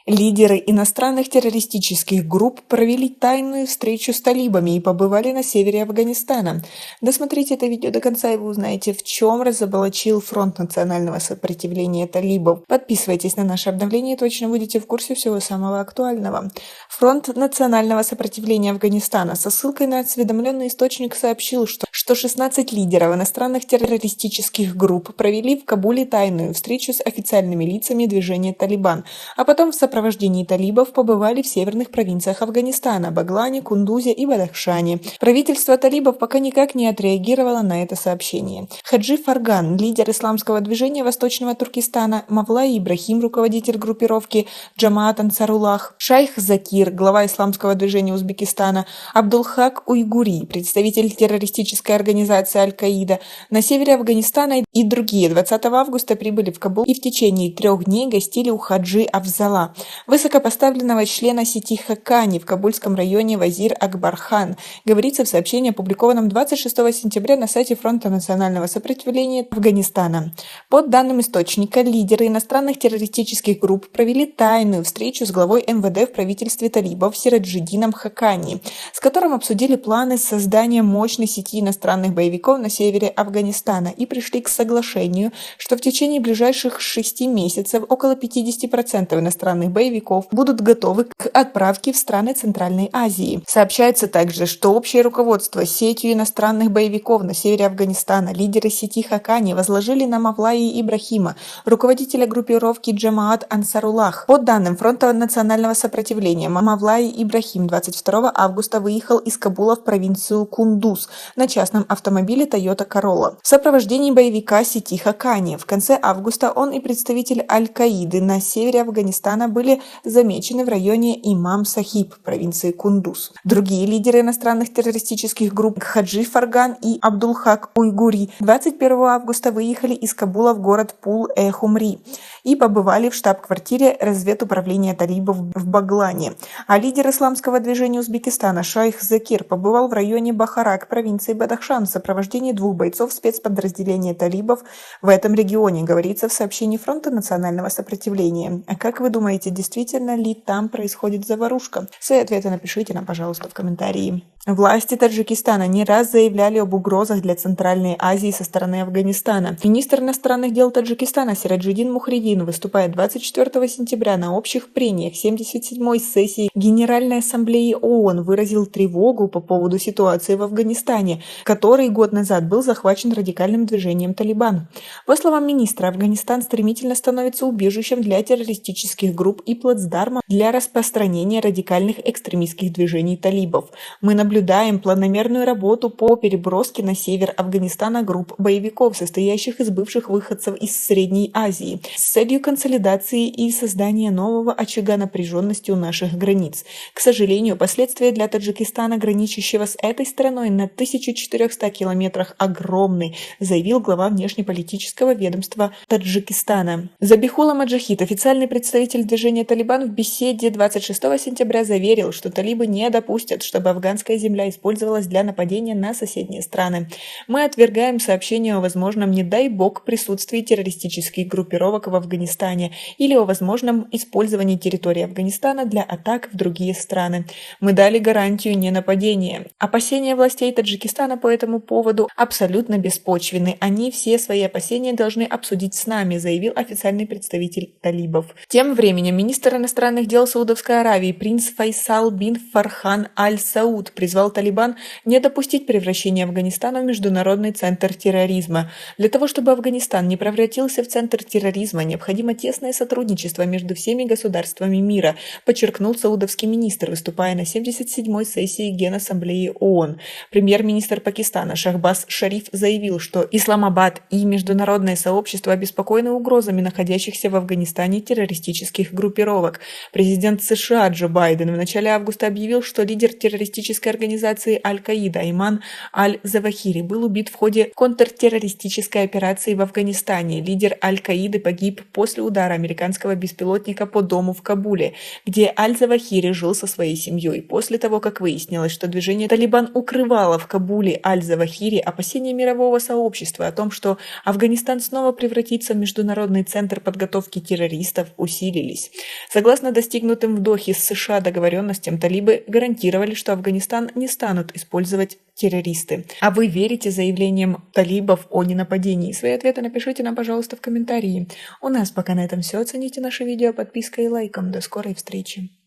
Лидеры иностранных террористических групп провели тайную встречу с талибами и побывали на севере Афганистана. Досмотрите это видео до конца, и вы узнаете, в чем разоблачил фронт национального сопротивления талибов. Подписывайтесь на наше обновление, и точно будете в курсе всего самого актуального. Фронт национального сопротивления Афганистана со ссылкой на осведомленный источник сообщил, что 16 лидеров иностранных террористических групп провели в Кабуле тайную встречу с официальными лицами движения «Талибан», а потом в сопровождении талибов побывали в северных провинциях Афганистана – Баглане, Кундузе и Бадахшане. Правительство талибов пока никак не отреагировало на это сообщение. Хаджи Фарган, лидер исламского движения Восточного Туркестана, Мавлай Ибрахим, руководитель группировки Джамаат Ансаруллах, Шайх Закир, глава исламского движения Узбекистана, Абдулхак Уйгури, представитель террористической организации Аль-Каида, на севере Афганистана и другие 20 августа прибыли в Кабул и в течение 3 дней гостили у Хаджи Афзала, высокопоставленного члена сети Хакани в кабульском районе Вазир Акбархан, говорится в сообщении, опубликованном 26 сентября на сайте Фронта национального сопротивления Афганистана. По данным источника, лидеры иностранных террористических групп провели тайную встречу с главой МВД в правительстве талибов Сираджидином Хакани, с которым обсудили планы создания мощной сети иностранных боевиков на севере Афганистана и пришли к соглашению, что в течение ближайших 6 месяцев около 50% иностранных боевиков будут готовы к отправке в страны Центральной Азии. Сообщается также, что общее руководство сетью иностранных боевиков на севере Афганистана лидеры сети Хакани возложили на Мавлая Ибрахима, руководителя группировки Джамаат Ансаруллах. По данным Фронта национального сопротивления, Мавлай Ибрахим 22 августа выехал из Кабула в провинцию Кундуз на частном автомобиле Toyota Corolla в сопровождении боевика сети Хакани. В конце августа он и представитель Аль-Каиды на севере Афганистана были замечены в районе Имам-Сахиб провинции Кундуз. Другие лидеры иностранных террористических групп Хаджи Фарган и Абдулхак Уйгури 21 августа выехали из Кабула в город Пул-э-Хумри и побывали в штаб-квартире разведуправления талибов в Баглане. А лидер исламского движения Узбекистана Шайх Закир побывал в районе Бахарак провинции Бадахшан в сопровождении 2 бойцов спецподразделения талибов в этом регионе, говорится в сообщении Фронта национального сопротивления. А как вы думаете, действительно ли там происходит заварушка? Свои ответы напишите нам, пожалуйста, в комментарии. Власти Таджикистана не раз заявляли об угрозах для Центральной Азии со стороны Афганистана. Министр иностранных дел Таджикистана Сираджидин Мухридин, выступая 24 сентября на общих прениях 77-й сессии Генеральной Ассамблеи ООН, выразил тревогу по поводу ситуации в Афганистане, который год назад был захвачен радикальным движением «Талибан». По словам министра, Афганистан стремительно становится убежищем для террористических групп и плацдармом для распространения радикальных экстремистских движений талибов. Мы наблюдаем планомерную работу по переброске на север Афганистана групп боевиков, состоящих из бывших выходцев из Средней Азии, с целью консолидации и создания нового очага напряженности у наших границ. К сожалению, последствия для Таджикистана, граничащего с этой страной на 1400 километрах, огромны, заявил глава внешнеполитического ведомства Таджикистана. Забихулла Маджахид, официальный представитель движения «Талибан», в беседе 26 сентября заверил, что талибы не допустят, чтобы афганская земля использовалась для нападения на соседние страны. Мы отвергаем сообщения о возможном, не дай бог, присутствии террористических группировок в Афганистане или о возможном использовании территории Афганистана для атак в другие страны. Мы дали гарантию ненападения. Опасения властей Таджикистана по этому поводу абсолютно беспочвенны. Они все свои опасения должны обсудить с нами, заявил официальный представитель талибов. Тем временем министр иностранных дел Саудовской Аравии принц Файсал бин Фархан Аль-Сауд призвал Талибан не допустить превращения Афганистана в международный центр терроризма. Для того, чтобы Афганистан не превратился в центр терроризма, необходимо тесное сотрудничество между всеми государствами мира, подчеркнул саудовский министр, выступая на 77-й сессии Генассамблеи ООН. Премьер-министр Пакистана Шахбаз Шариф заявил, что Исламабад и международное сообщество обеспокоены угрозами находящихся в Афганистане террористических группировок. Президент США Джо Байден в начале августа объявил, что лидер террористической организации организации Аль-Каида Айман Аль-Завахири был убит в ходе контртеррористической операции в Афганистане. Лидер Аль-Каиды погиб после удара американского беспилотника по дому в Кабуле, где Аль-Завахири жил со своей семьей. После того, как выяснилось, что движение «Талибан» укрывало в Кабуле Аль-Завахири, опасения мирового сообщества о том, что Афганистан снова превратится в международный центр подготовки террористов, усилились. Согласно достигнутым в Дохе с США договоренностям, талибы гарантировали, что Афганистан не станут использовать террористы. А вы верите заявлениям талибов о ненападении? Свои ответы напишите нам, пожалуйста, в комментарии. У нас пока на этом все. Оцените наше видео подпиской и лайком. До скорой встречи.